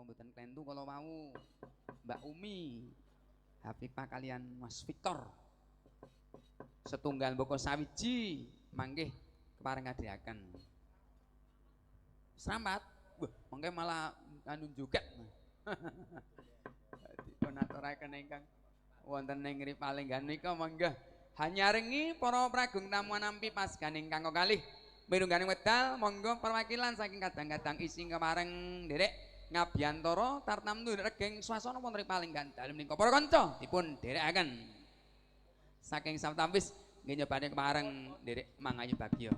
mboten klentu kala wau Mbak Umi Hafifah kalian Mas Victor setunggal boko sawiji manggih kepareng ngadiaken selamat wah mangke malah anu joget dipun aturaken ingkang wonten ing Ripalenggan nika mangga hanyarengi para pragung tamu nampi pasgan ingkang kalih mirungganing wedal monggo perwakilan saking kadang-kadang isi kepareng nderek Ngabiyantara tartamtu regeng swasana wonten Ripalenggan dalem menika para kanca dipun dherekaken saking sawetawis nggih nyobane kepareng nderek Mangayu Bagya.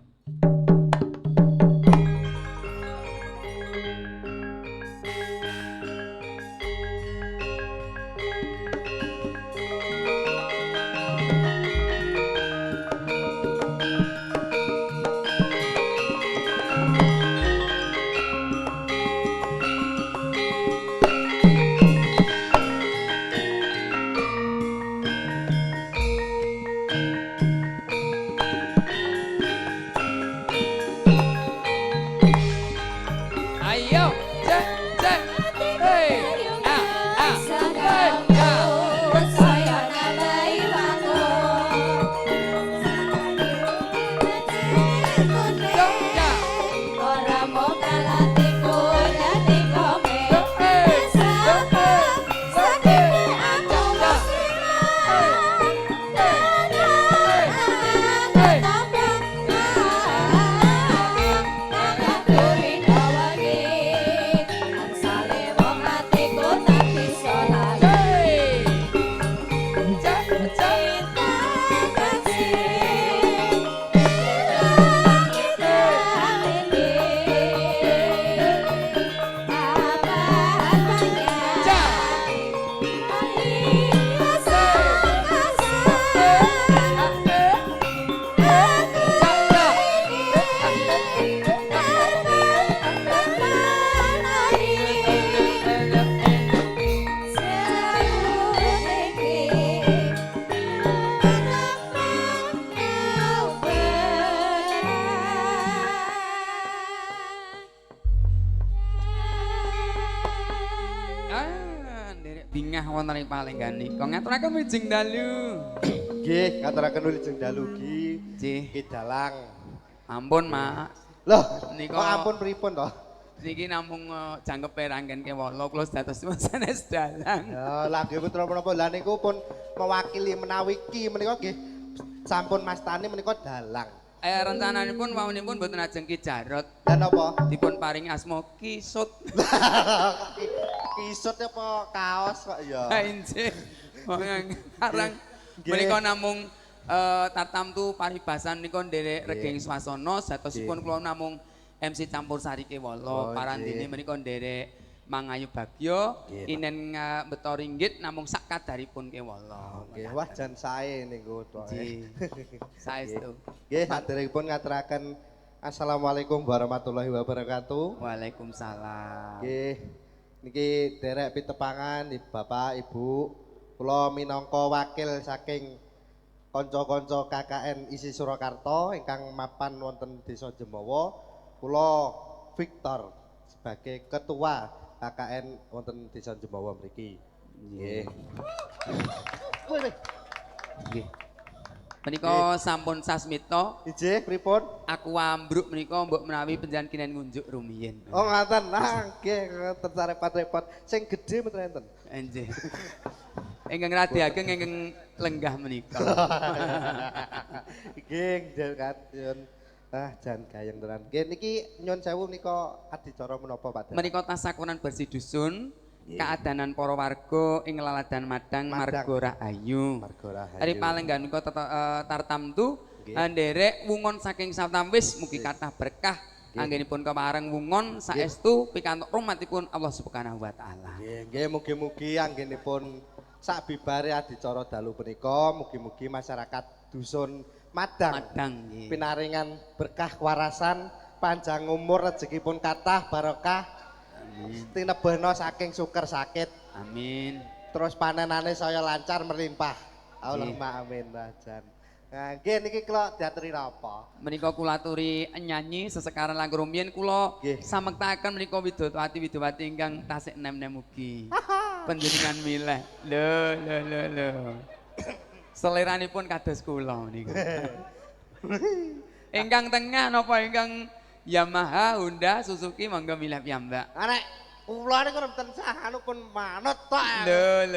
Ripalenggan nika ngaturaken wijing dalu. Nggih, ngaturaken wijing dalu gi. Nggih. Ki dalang. Ampun, Mak. Loh, nika kok ampun pripun to? Niki namung jangkepe ranggen kewala kula dados sanes dalang. Ya, lagi putra menapa lha niku pun mewakili menawi ki menika nggih sampun mastani menika dalang. Rencananipun wawunipun mboten ajeng Ki Jarot. Lah napa? Dipun paringi asma Kisut. Kisut apa kaos kok ya? Ha injih. Arang menika namung tartamtu paribasan nika nderek regeng swasana satosipun kula namung MC campur sari kewala parandene menika nderek Mangayu Bagya inen beto ringgit namung sak kadaripun kewala. Nggih, wah jan sae niku to. Saestu. Nggih, saderengipun ngaturaken assalamualaikum warahmatullahi wabarakatuh. Waalaikumsalam. Nggih. Niki derek pitepangan Bapak Ibu, kula minangka wakil saking kanca-kanca KKN Isi Surakarta ingkang mapan wonten Desa Jemawa, kula Victor sebagai ketua KKN wonten Desa Jemawa mriki. Nggih. Nggih. Menika sampun sasmita. Ijih pripun? Aku ambruk menika mbok menawi panjenengan kinen ngunjuk rumiyin. Oh ngaten. Nah, nggih terrepot-repot. Sing gedhe mboten enten. Nggih. Ingkang radiaken ingkang lenggah menika. Nggih, Jan. Ah, jan gayeng tenan. Nggih niki nyun sewu menika adicara menapa, Pak? Menika tasakuran bersih dusun. Keadanan para warga ing laladan Madang Marga Rahayu. Ripalenggan nika tartamtu nderek wungon saking sawetawis mugi kathah berkah anggenipun kepareng wungon saestu pikantuk rahmatipun Allah Subhanahu wa taala. Nggih, nggih mugi-mugi anggenipun sak bibare adicara dalu punika mugi-mugi masyarakat dusun Madang pinaringan berkah kewarasan, panjang umur, rezekipun kathah barokah. Tinebahna saking suker sakit. Amin. Terus panenane saya lancar melimpah. Allahumma amin Jan. Nah, nggih niki kula diaturi napa? Menika kula aturi nyanyi sesekaran lagu rumiyin kula Nggih. samektaken menika widodati ingkang tasik nem-nem ugi. Panjenengan milih. Lho. Seleranipun kados kula niku. Ingkang tengah napa ingkang Yamaha, Honda, Suzuki monggo milih piyambak. Arek kula niku mboten sah anu pun manut tok. Lho.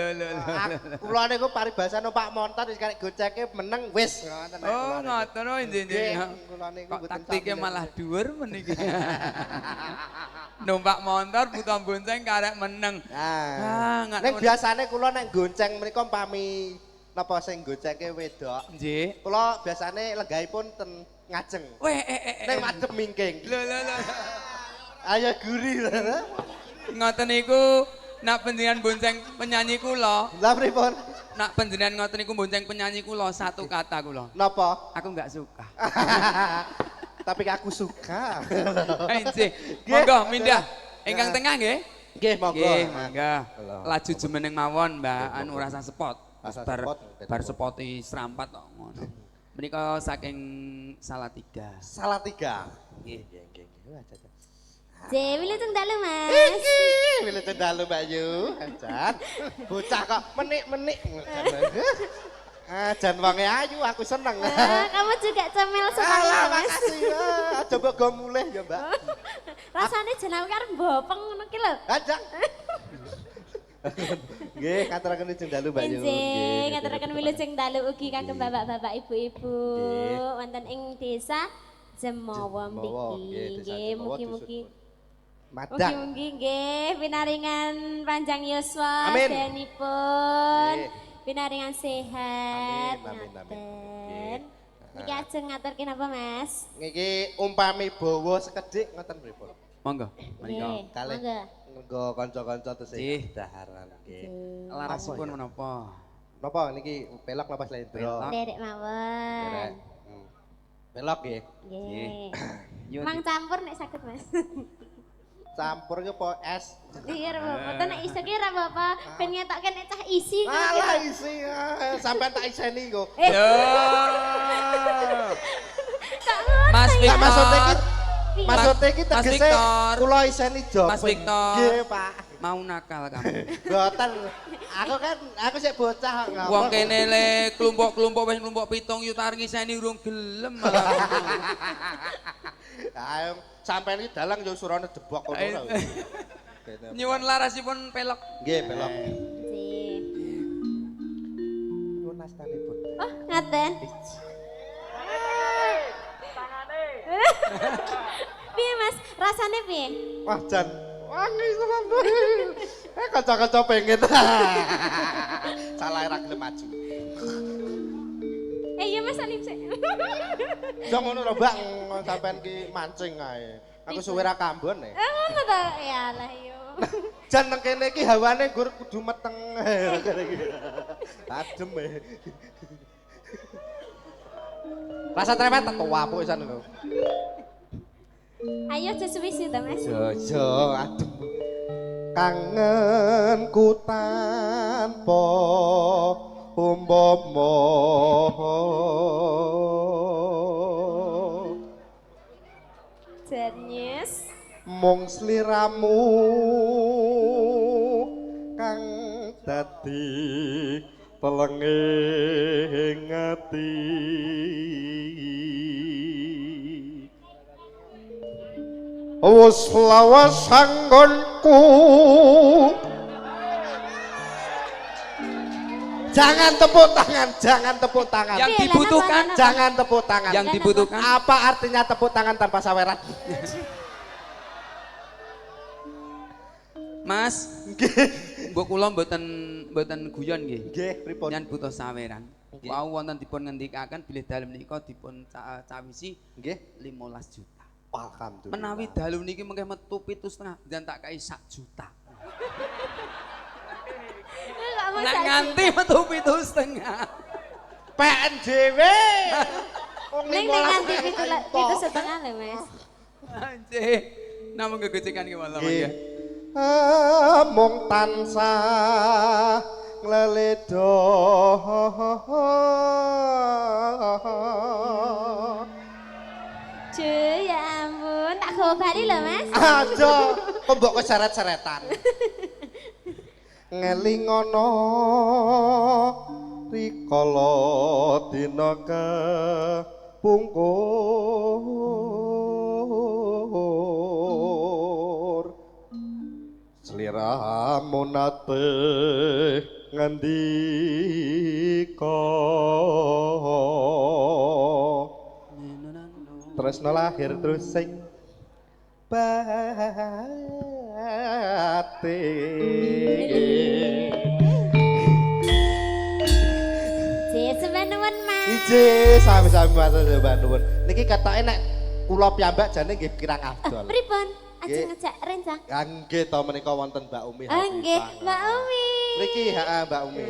Kula niku paribasan Pak Montor wis karek goceke meneng wis ngoten. Oh, ngoten oh nggih. Kula niku Kok mboten taktike sami. malah dhuwur meniki. Numpak motor buta bonceng karek meneng. Nah, nggak ning ngono. biasane kula nek gonceng menika pami napa sing goceke wedok. Nggih. Kula biasane lenggahipun ten ngajeng. Weh, Ning madhep mingking. Lho. Ayo guri. Ngoten niku nak panjenengan bonceng penyanyi kula, Lah pripun? nak panjenengan ngoten niku bonceng penyanyi kula satu kata kula. Napa? Aku enggak suka. Tapi aku suka. Nggih. Monggo mindah. Ingkang tengah nggih. Nggih, monggo. Nggih, monggo. Laju jumeneng mawon, Mbak. Anu rasa spot. Rasa Bar spot. bar spoti serampat kok ngono. Menika saking Salatiga. Salatiga. Nggih. Wah, cacat. Dewi Lutung dalu Mas. Wile cendalu Mbak Yu. Ajan. Bocah kok menik-menik. Ajan wonge ayu aku seneng. Kamu juga comel sekali Alah, ya Mas. makasih. Coba go mulih ya, Mbak. Rasanya jeneng karo bopeng ngono ki lho. Ajak. Nggih, ngaturaken cendalu Mbak Yu. Nggih, ngaturaken wilujeng dalu ugi kagem bapak-bapak ibu-ibu Nggih. wonten ing desa Jemawa Jemawa, mriki. nggih, desa Nggih, Jemawa, mugi-mugi Madang. mugi-mugi nggih pinaringan panjang yuswa Amin. sedanipun. Nggih. Pinaringan sehat. Amin, amin. Ngoten. Nggih. Niki ajeng ngaturke napa Mas? Niki umpami bawa sekedhik ngoten pripun? Monggo. Menika. Nggih, Kalih. monggo. Nggo kanca-kanca tesih Nggih. daharan nggih. Larasipun Apa ya? menapa? Napa niki pelok napa slendro? Pelok. Derek mawon. Derek. Pelok nggih. Nggih. Yo, Mang campur nek saged Mas. Campur ki apa es? Iya ra Bapak, ten nek iso ki ra Bapak ben ngetokke nek cah isi ngono ki. Alah isi sampean tak iseni kok. Yo. Kok ngono? Mas Nah, Victor. maksudnya ki maksudnya ki Mas tegese Victor. kula iseni job. Mas Victor. Nggih, Pak. Mau nakal kamu. Mboten. Aku sik bocah ngapa. Wong kene le kelompok-kelompok wis kelompok 7 yuta ngiseni urung gelem malah. Ayo sampean iki dalang yo surane jebok ngono ora. Nyuwun larasipun pelok. Nggih, pelok. Nggih. Nyuwun nastanipun. Oh, ngaten. Piye Mas? Rasane piye? Wah, Jan. Wangi sampean. Kanca-kanca pengen. Salah ra gelem maju. Iya Mas anim sik. Ya ngono lho, Mbak, sampean ki mancing ae. Aku suwe ra kambon e. Ngono ta? Ya lah yo. Jan nang kene iki hawane gur kudu meteng. Adem e. Rasa trepet tua apa pisan lho. Ayo aja suwi-suwi ta Mas. Jojo adem. Kangenku tanpa umpama Janyes. mung sliramu kang dadi telenging ati wis lawas anggonku jangan tepuk tangan Yang Piye, dibutuhkan, Lana, jangan tepuk tangan yang dibutuhkan. apa artinya tepuk tangan tanpa saweran Mas, mbok kula mboten guyon nggih. nggih pripun Nyan butuh saweran. Nggih. Wau wonten dipun ngendikaken bilih dalem nika dipun cawisi nggih 15 juta. alhamdulillah Menawi dalu niki mengke metu 7,5 dan tak kai 1 juta. Kok mau Nek sak nganti metu 7,5. PNJW Ning ning nganti 7,5 lho Mas. Anjir. Namung gegecekan ki malam Nggih. ya. Mung tansah ngleledo Cuy, ya ampun, tak gobari loh Mas. aja kok mbok keseret-seretan ngelingono rikala dina kepungkur sliramu nate ngendika tresno lahir terus sing batik Sebenarnya Mas. Ije sami-sami matur nuwun. Niki ketoke nek kula piyambak jane nggih kirang afdol. Pripun? Aja Nggih. ngejak rencang. Ya nggih to menika wonten Mbak Umi. Nggih, Mbak Umi. Mriki heeh Mbak Umi.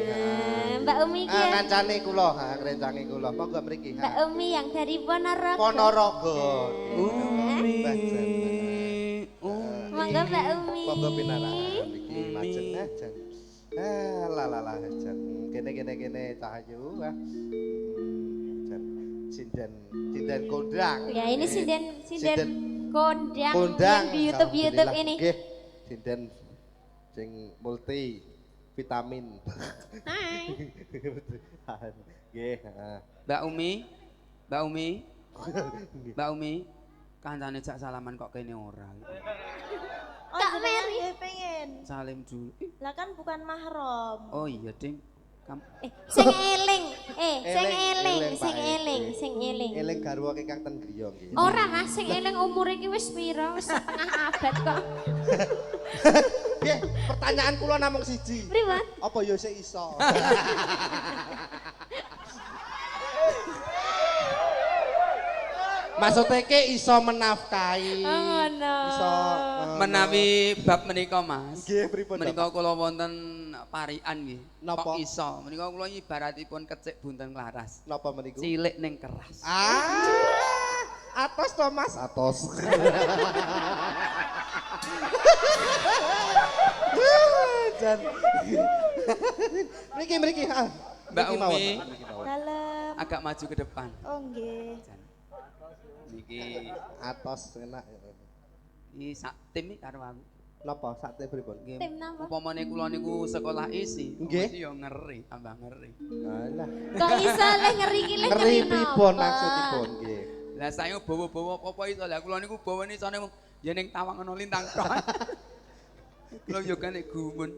Mbak Umi iki. Ah kancane kula, ngrencange kula. Monggo mriki. Mbak Umi yang dari Ponorogo. Ponorogo. Umi. Monggo Mbak Umi. Monggo pinarahan iki lajeng ajan. Lalalah ajan. Kene Cahayu. Ajan. Sinden kondang. Ya ini sinden kondang Kondang yang di YouTube ini. Nggih. Sinden sing multi vitamin. Hai. Nggih, heeh. Mbak Umi, kancane jak salaman kok kene ora. Kak Mary pengen. Salim dulu. Lah kan bukan mahram. Oh iya, Ding. sing eling, sing Eling, eling. Eling garwa Kang ten griya nggih. Ora Mas, sing eling umur iki wis pira? Wis setengah abad kok. Nggih, pertanyaan kula namung siji. Pripun? Apa ya sik iso? Maksudnya ki iso menafkahi. Oh ngono. Iso Menawi bab menika Mas. Nggih, pripun? Menika kula wonten parikan nggih. Napa? Kok iso? Menika kula ibaratipun kecik bunten klaras. Napa meniku? Cilik ning keras. Atos to Mas, atos. Jan. Mriki. Mbak Umi. Dalam. Agak maju ke depan. Oh nggih. Jan. Niki Atos enak. iki sak tim iki karo aku. Napa sakte pripun? Nggih. Tim napa? Upamane kula niku sekolah isi, Nggih. mesti yo ngeri, tambah ngeri. Alah. Kok iso le ngeri ki le Ngeri napa? pripun maksudipun nggih. Lah saya bawa-bawa apa iso. Lah kula niku bawane isone mung ya ning tawang ana lintang tok. Kula yo kan nek gumun.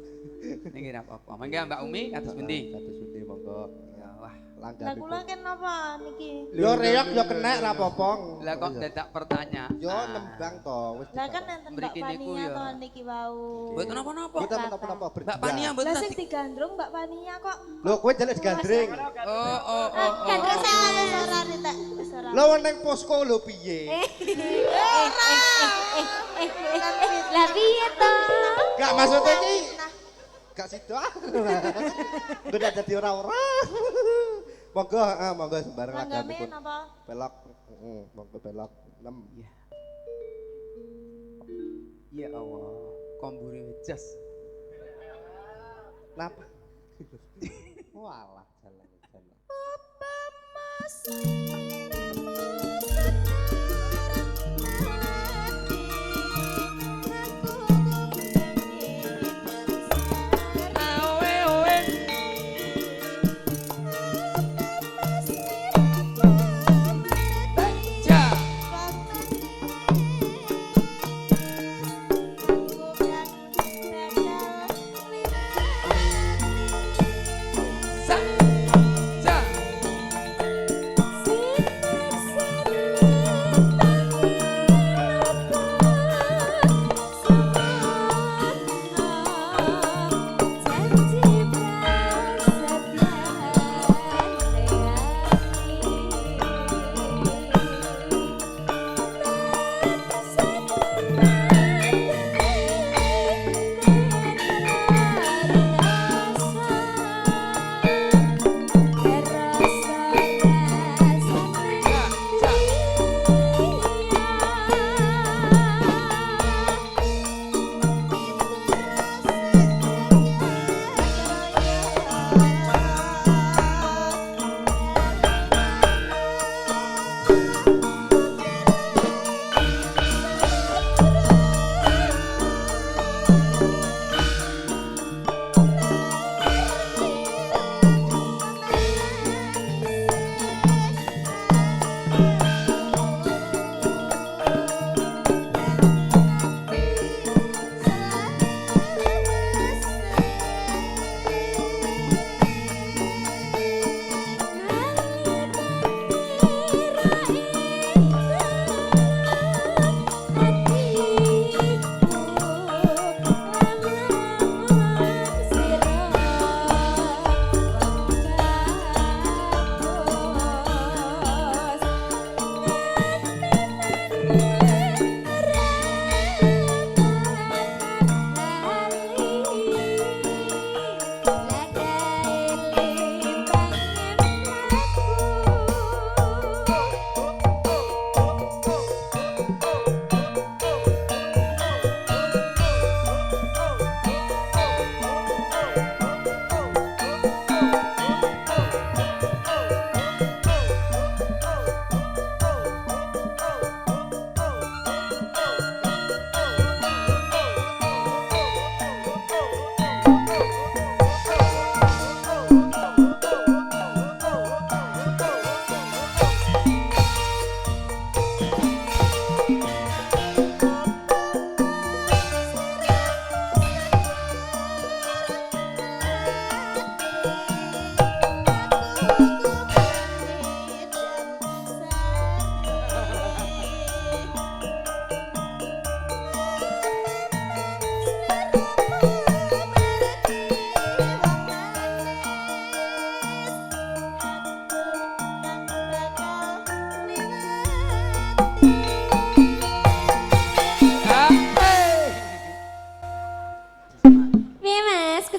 Ning ora apa-apa. Mangga Mbak Umi kados pundi? Kados pundi monggo. Ya wah. Lah Langganipun. kula kan napa niki? Yo reok yo kena ra apa-apa. Lah kok dadak pertanyaan. Yo nembang to wis. Lah kan enten Mbak Mriki niku Pania ya. to niki wau. Mboten napa-napa. Mboten napa-napa Mbak Pania mboten Lah sing tadi. digandrung Mbak Pania kok. Lho kowe jelek digandring. Oh. Kan salah Ora ritek wis ora. Lho ning posko lho piye? Lah piye to? Gak maksudnya iki gak sido. Udah jadi ora-ora. Monggo, monggo sembarang Langgame laganipun. napa? Belok. Monggo belok 6. Ya Allah, kombure jas. Napa? Walah jalan.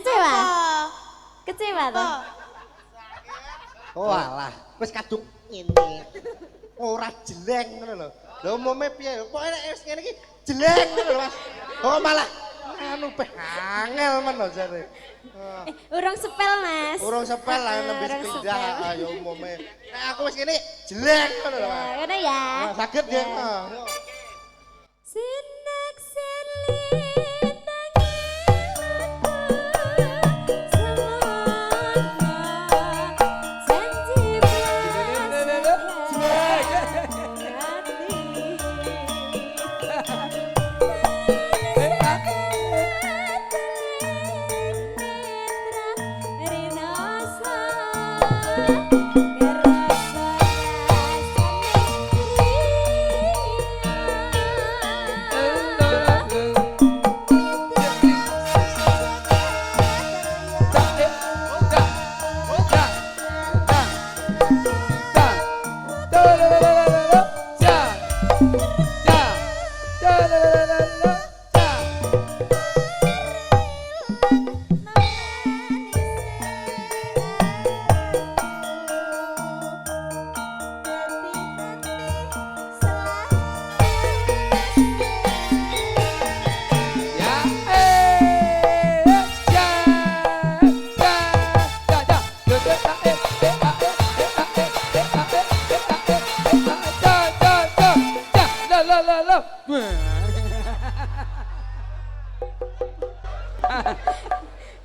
Kecewa? Apa? Kecewa Apa? toh? Oh alah, wis kadung ngene. Ora jeleng ngono lho. Lah umume piye? Kok nek wis ngene iki jeleng ngono lho, Mas. Oh malah anu peh angel men lho jare. Urung sepel, Mas. Urung sepel lah nembe Urung sepindah sepel. ayo umume. Nek aku wis ngene jeleng ngono lho, Mas. Ngono ya. Nah, saged ya. Yo. Sinek silit tangi semoga janji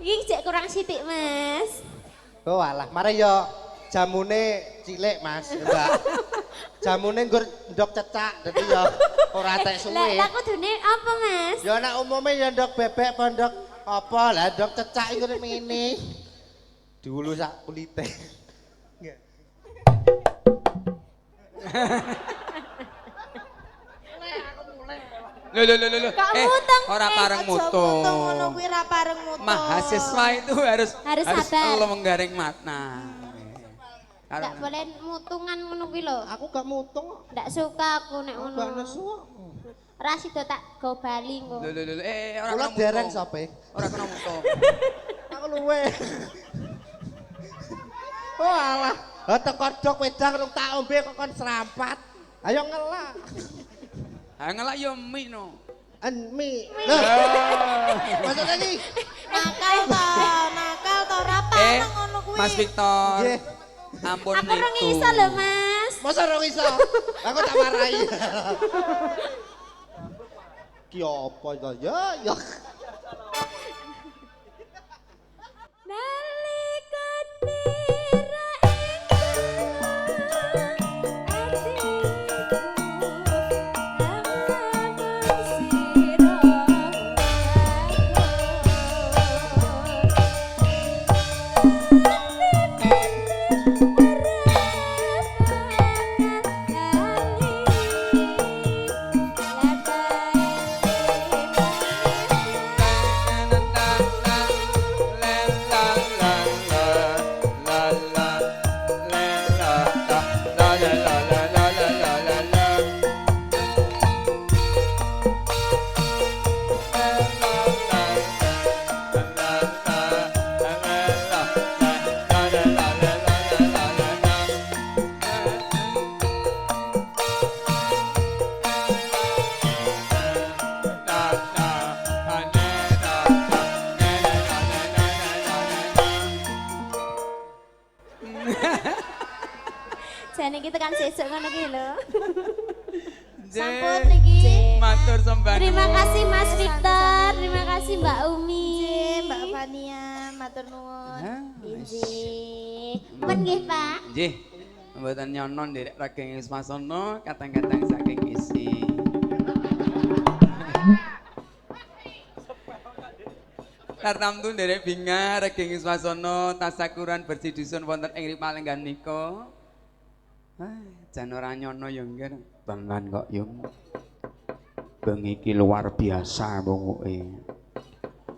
Iki cek kurang sithik, Mas. Oh alah, mari yo jamune cilik Mas, Mbak. Jamune nggur ndok cecak dadi yo ora tek suwe. Lah kudune apa, Mas? Ya nek umume ya ndok bebek apa ndok apa lah ndok cecak iku ngene. Diulu sak kulite. Nggih. Lho. Kok muteng, Ora pareng Aja mutung ngono mutung. kuwi ra pareng mutung. Mahasiswa itu harus sabar. lo menggaring makna. Ndak boleh mutungan ngono kuwi lho. Aku gak mutung kok. Ndak suka aku nek Gak ngono. nesu kok. Ora sida tak go bali engko. Lho, ora Kula kena dereng mutung. sope. Ora kena mutung. Aku luwe. Oh alah, teko dok wedang rung tak ombe kok kon serampat. Ayo ngelak. Ha ngelak yo mie no. Mi. Ah. Maksudnya iki. Nakal to ra pareng ngono kuwi. Mas Victor. Nggih. Ampun Aku ora iso lho, Mas. Masa ora iso? Aku tak marahi. Ki apa to? Ya. Nalika tira Jane iki tekan sesuk ngono ki lho. Sampun niki. Matur sembah. Terima nuwun. kasih Mas Victor, terima kasih Mbak Umi. Nggih, Mbak Fania, matur nuwun. Hah? Nggih. Pun nggih, Pak. Nggih. Mboten nyonon nderek rageng Ismasono kadang-kadang saking isi. Tartamtu nderek binga rageng Ismasono tasakuran bersih dusun wonten ing Palenggan nika. Jan ora nyono ya nggih. Bangan kok yung. Bengi iki luar biasa pokoke.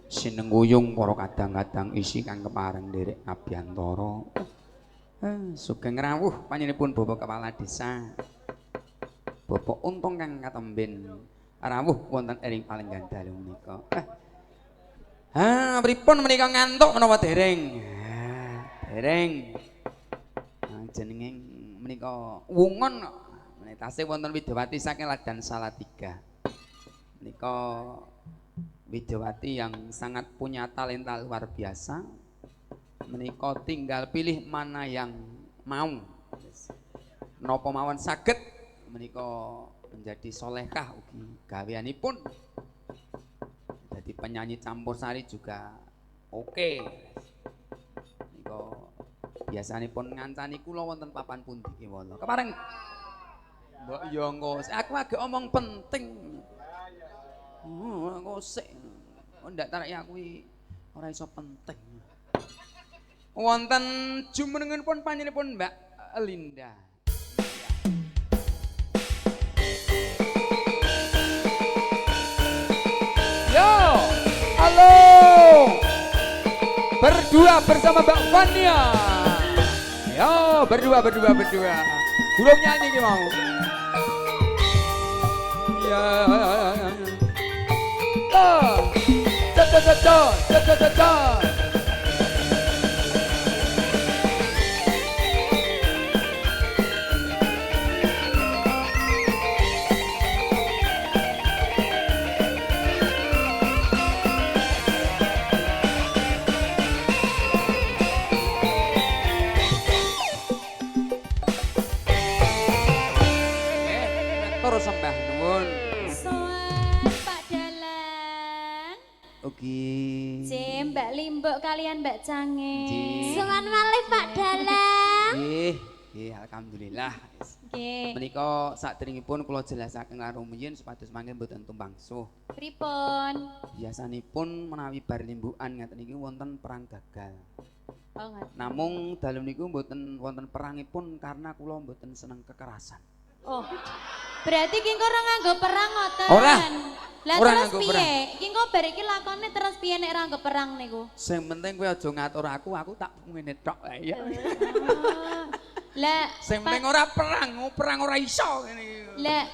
Sinengguyung para kadang-kadang isi kang kepareng nderek Abiantara. Sugeng rawuh panjenenganipun Bapak Kepala Desa. Bapak Untung kang katemben rawuh wonten ing Palenggan dalu menika. Pripun menika ngantuk menapa dereng? Dereng. Jenenge menika wungon kok. Tasih wonten Widyawati saking Ladan Salatiga. Menika Widyawati yang sangat punya talenta luar biasa. Menika tinggal pilih mana yang mau. Napa mawon saged menika menjadi solehkah ugi gaweanipun. Jadi penyanyi campursari juga oke. Menika biasanipun ngancani kula wonten papan pundi kewala. Kepareng Mbok yo engko aku agak omong penting. Engko sik. Ndak tarik aku ora iso penting. Wonten jumenenganipun panjenenganipun Mbak Linda. Yo, halo. Berdua bersama Mbak Fania. Yo, berdua. Belum nyanyi ki mau. Ya. Ca. Terus sembah nuwun. Soan Pak Dalang. Ugi. Jem Mbak Limbok kalian Mbak Cange. Nggih. Soan malih Pak Dalang. Nggih, alhamdulillah. Nggih. Menika saderengipun kula jelasaken karo rumiyin supados mangke mboten tumbangsuh. Pripun? Biasanipun menawi bar limbukan ngaten iki wonten perang gagal. Oh ngerti. Namung dalem niku mboten wonten perangipun karena kula mboten seneng kekerasan. Oh. Berarti ki engko ora nganggo perang ngoten. Ora. Lah Ora terus nganggo piye? perang. Ki engko bar iki lakone terus piye nek ora nganggo perang niku? Sing penting kowe aja ngatur aku tak ngene tok lah ya. Oh. Lah Sing penting ora perang ora iso ngene iki. lah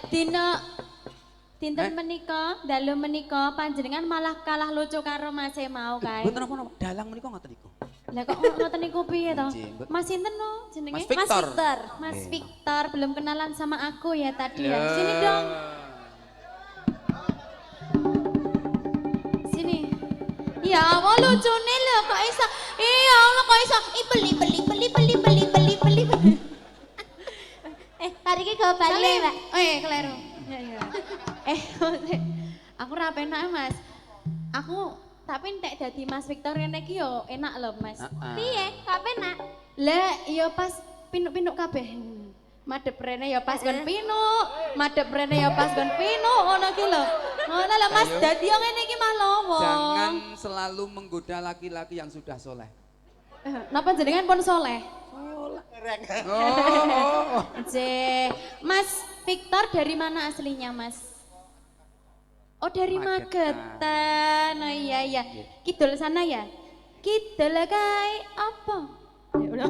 dinten Eh? menika, dalu menika panjenengan malah kalah lucu karo Mas E mau kae. Mboten napa-napa, dalang menika ngoten niku. Lah kok ngoten niku piye to? Nggih, mboten. Mas sinten no jenenge? Mas Victor. Mas Nggih. Victor belum kenalan sama aku ya tadi ya. Sini dong. Sini. Ya Allah lucune lho kok iso. Ya Allah kok iso. Beli. Tadi ki go bali, Salim. Mbak. Keliru. Ya. Aku ra penak Mas. Aku tapi nek dadi Mas Victor ngene iki yo enak lho Mas. Piye? Gak penak. Lah iya pas pinuk-pinuk kabeh. Madhep rene ya pas kon pinuk, madhep rene ya pas kon pinuk ngono ki lho. Ngono lho Mas, Ayo. dadi yo ngene iki mah lowo. Jangan selalu menggoda laki-laki yang sudah soleh. Napa jenengan pun soleh? Oh. Mas Victor dari mana aslinya Mas? Oh dari Magetan. Magetan. Oh iya. Kidul sana ya? Kidul kae apa? Ya udah.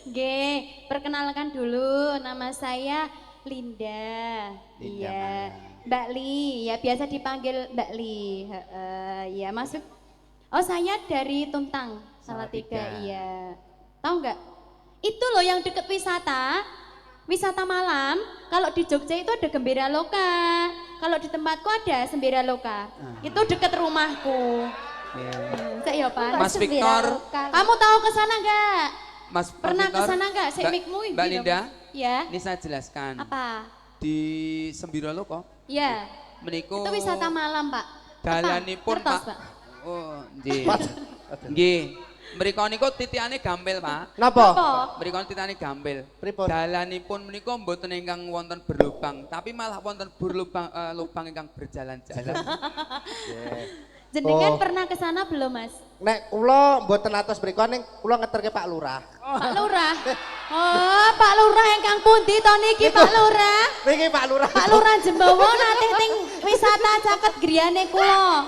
Nggih, perkenalkan dulu nama saya Linda. Linda Iya. mana? Mbak Li, ya biasa dipanggil Mbak Li. Ya masuk. Oh saya dari Tuntang, Salatiga. Salatiga. Iya. Tahu nggak? Itu loh yang deket wisata malam. Kalau di Jogja itu ada Gembira Loka. Kalau di tempatku ada Sembira Loka. Itu deket rumahku. Saya ya Pak. Mas Victor. Kamu tahu ke sana nggak? Mas Pernah ke Victor, sana nggak? Saya Mbak- mikmu Mbak Linda, Ya. ini saya jelaskan. Apa? Di Sembira Loko, Ya. meniku Itu wisata malam Pak. dalanipun Kertas, Pak. Oh, nggih. Nggih. Mriko niku titikane gampil, Pak. Napa? Apa? Mriko titikane gampil. Pripun? Dalanipun menika mboten ingkang wonten berlubang, tapi malah wonten lubang ingkang berjalan-jalan. Jenengan Oh. pernah ke sana belum Mas? Nek kula mboten atos mriku ning kula ngeterke Pak Lurah. Pak Lurah. Oh, Pak Lurah ingkang pundi to niki Pak Lurah? Niki Pak Lurah. Pak Lurah Jembawa nate teng wisata caket griyane kula.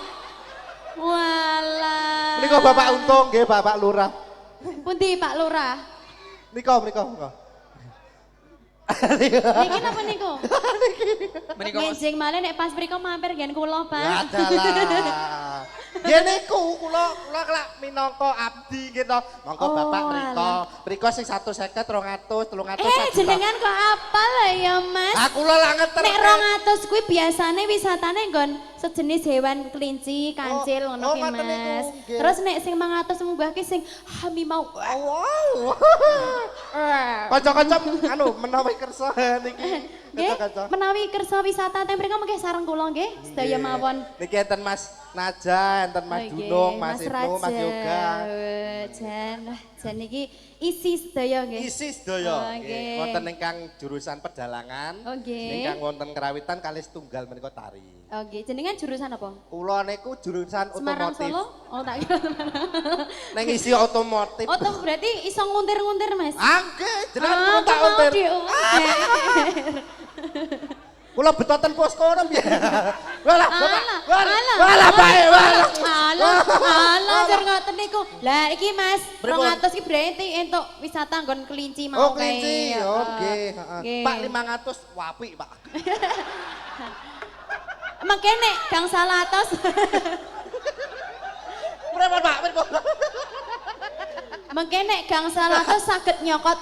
Walah. Menika Bapak Untung nggih Bapak Lurah. Pundi Pak Lurah? Nika. Niki napa niku? Menika Mas. Ngejeng malih nek pas mriko mampir nggen kula, Pak. Ya dalah. Nggih niku kula kelak minangka abdi gitu. Monggo Oh, Bapak mriko. alah. Mriko sing 150, 200, 300 Jenengan kok apal lah ya, Mas? Ah kula lah ngeter. Nek 200 kuwi biasane wisatane nggon sejenis hewan kelinci, kancil ngono ki, ngoten niku, Mas. nggih. Terus nek sing 500 munggah ki sing hamimau. Wow. Kanca-kanca anu menawi kersa niki. Nggih, Kanca-kanca. menawi kersa wisata teng mriko mengke sareng kula nggih, sedaya mawon. Niki enten Mas Naja, enten Mas Oh, nggih, Dunung, Mas Ibnu, Mas Raja. Yoga. Jan iki isi sedaya nggih. Isi Oh, sedaya. nggih. Nggih, wonten ingkang jurusan pedalangan. Oh, nggih. Ingkang wonten kerawitan kalih setunggal menika tari. Oh nggih, jenengan jurusan apa? Kula niku jurusan Semarang otomotif. Solo? Oh tak kira Neng isi otomotif. Oh tuh berarti iso nguntir-nguntir, Mas. Angge, jenengan kula tak mau ontir. diuntir. Kula betoten posko piye. Walah, Bapak. Alah, Walah, bae, walah. Alah, jar ngoten niku. Lah iki Mas, Pripun? 200 iki berarti entuk wisata nggon kelinci Oh, mau kae. kelinci. Ya, Oke, heeh. Nggih. Pak 500 wapi, Pak. Mangkene Gang 100. Berapa, Pak? Berapa? Mangkene Gang 100 saged nyokot.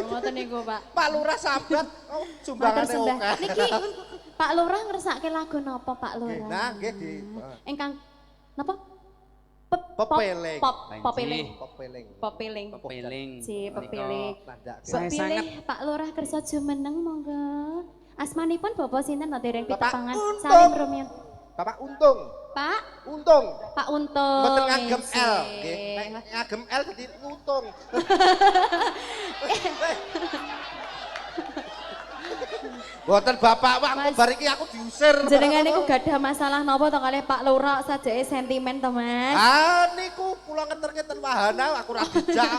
Ngoten niku, Pak. Pak Lurah sambat, oh Matur sumbangane sembah. oke. Niki Pak Lurah ngersake lagu napa Pak Nggih, Lurah? nah nggih di Ingkang napa? Pepeling. Pepeling. Pepeling. Pepeling. Pepeling. Si Menika pepeling. Nandak. Saya Mbok sangat- pilih Pak Lurah kersa jumeneng monggo. Asmanipun Bapak sinten dereng Bapak pitepangan Untung. salim rumiyin. Bapak Untung. Pak Untung. Pak Untung. Mboten ngagem L, nggih. nggih. Nek ngagem L dadi untung. Mboten Bapak, Pak, Mas. bar iki aku diusir. Jenengan niku gadah masalah napa to kalih Pak Lurah sajake sentimen to, Mas? Ah niku kula ngeter-ngeter wahana aku ra dijak.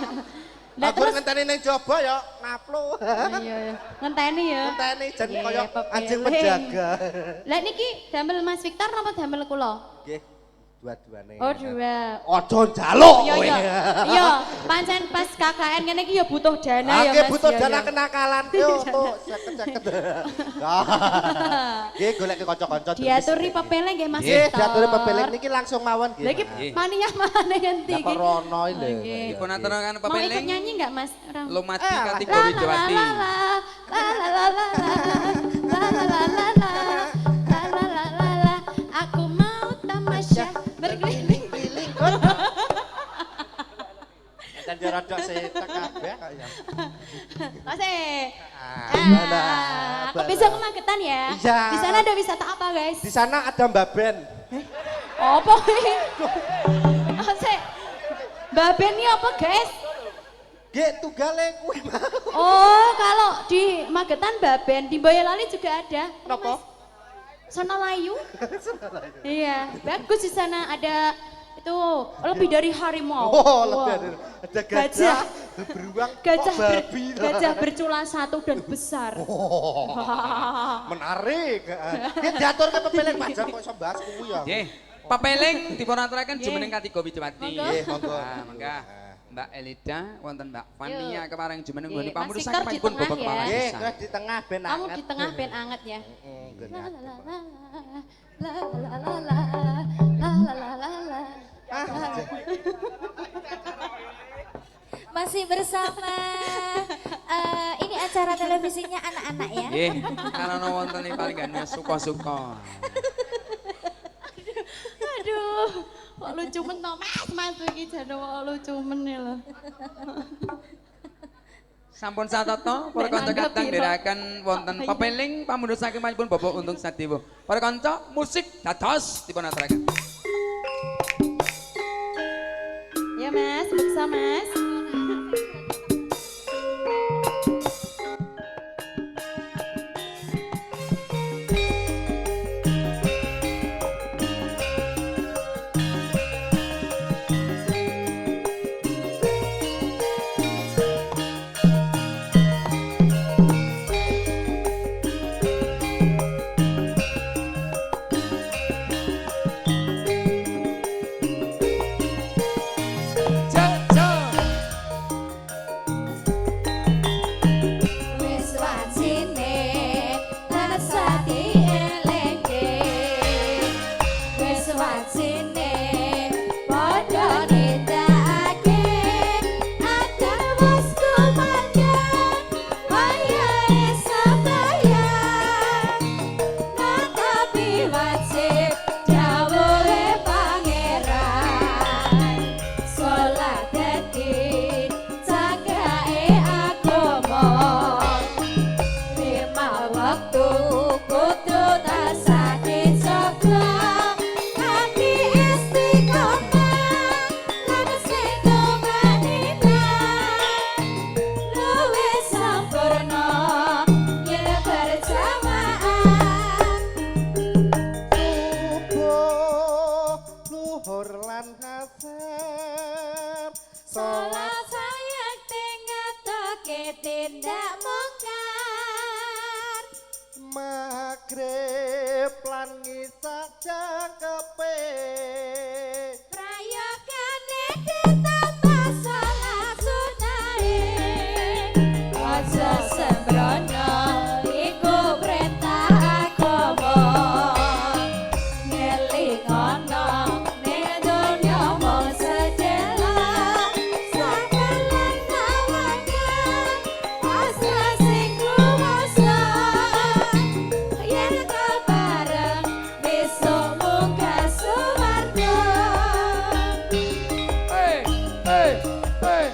Lah Aku terus- ngenteni ning jaba ya ngaplo. Iya ya. Ngenteni ya. Ngenteni jan Nggih, kaya pepeling. anjing penjaga. Lah niki damel Mas Victor napa damel kula? Nggih, dua-duane. Oh, dua. Ojo njaluk Iya kowe. iya. Iya, pancen pas KKN ngene iki ya butuh dana ya, Oke, Mas. butuh Ya, dana ya. kenakalan. Yo, tuh, seket-seket. Nggih, golek ke kanca-kanca. Diaturi pepele nggih Mas Nggih, Victor. diaturi pepelek niki langsung mawon nggih. Lah iki Nggih. mania mana ngendi Ya iki? kok rono iki lho. Nggih. Dipun aturaken Mau ikut pepeling. nyanyi enggak Mas? Orang. Lumati Eh, kategori Jawati. La la la la la la la la la la. Aku mau tamasya berkeliling. Dan dia rada setek kabeh kok ya. Masih. Mana? Aku bisa ke Magetan ya. Iya. Di sana ada wisata apa guys? Di sana ada Mbak Ben. Apa ini? Masih. Mbak Ben ini apa guys? Nggih, tunggale kuwi. Oh, kalau di Magetan Mbak Ben, di Boyolali juga ada. Napa? Sono Layu. Iya, bagus di sana ada itu lebih dari harimau. Oh, Wow. lebih ada gajah, beruang, Gajah, kok babi. gajah bercula satu dan besar. Oh, menarik. Nggih, diatur ke pepelek pajak kok iso bahas kuwi ya. Nggih. Pepeling dipun aturaken Nggih. jumeneng kategori Jawati. Monggo. Nggih, monggo. Nah, mangga. Mbak Elida, wonten Mbak Fania kepareng jumeneng Nggih, nggone Mas pamurusan Victor di pun tengah Bapak ya. Kepala Nggih, Desa. kuwi di tengah ben Kamu anget. di tengah ben anget ya. Heeh, ben La anget. la la la la la la la la la la la. Masih bersama ini acara televisinya anak-anak ya. Nggih, karena wonten ing paling gak suka-suka. Aduh, kok lucu men to Mas iki jane kok lucu men ya lho. Sampun satata para Nek kanca nanggap kadang piro? ndherekaken wonten Ayo. pepeling pamundusaken manipun Bapak Untung Sadewa. Para kanca musik dados dipun aturaken. Ya Mas, beksa Mas. Ja, ja. lan hasar Salat sayang ngetoke tindak mungkar magrib lan ngisak cangkepe prayogane ditambah salat sunahe aja sembrono iku perintah agama ngelingono ning donya mung sejelak sakalan tawakan pasrah sing kuwasa yen kebareng besok munggah suwarga Hey, hey, hey.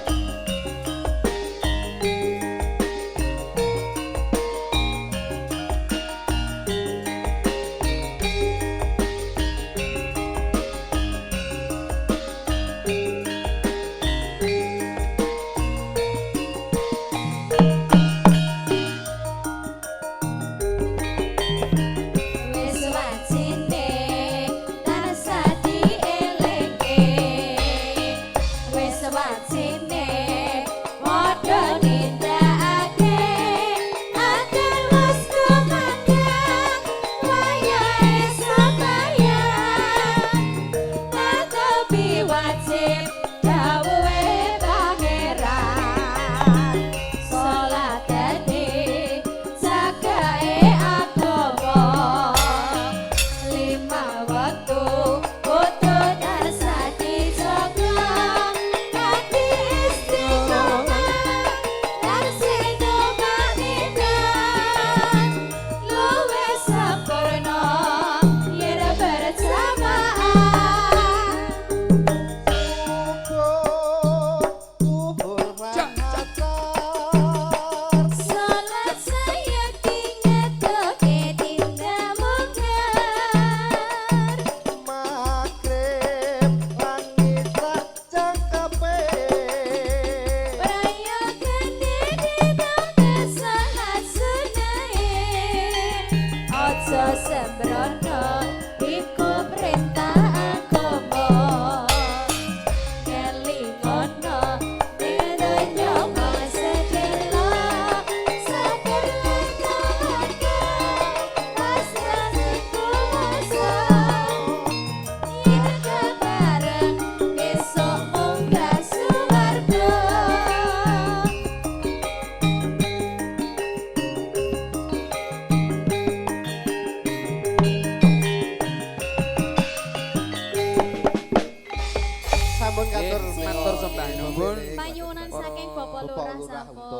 wis wajine tansah dielingke wis wajine padha nindakake agar wis kumandang wayahe sembahyang tapi wajib dawuhe pangeran salat dadi jagae agama lima waktu kudu tansah dijaga kanthi istiqomah lan sing domaningan luwih sempurna yen berjamaah tuhur lan hasar salat saya ngetoke tindak mungkar magrib lan ngisak cangkepe prayogane ditambah salat sunahe aja sembrono iku perintah agama kelingono ning donya mung sejelak sakalan tawakan pasrah sing kuwasa yen kebareng besok munggah suwarga sampun Nggih, katur matur sembah nuwun. Panyuwunan saking Bapak Bapak Lurah Lurah sampun. Uto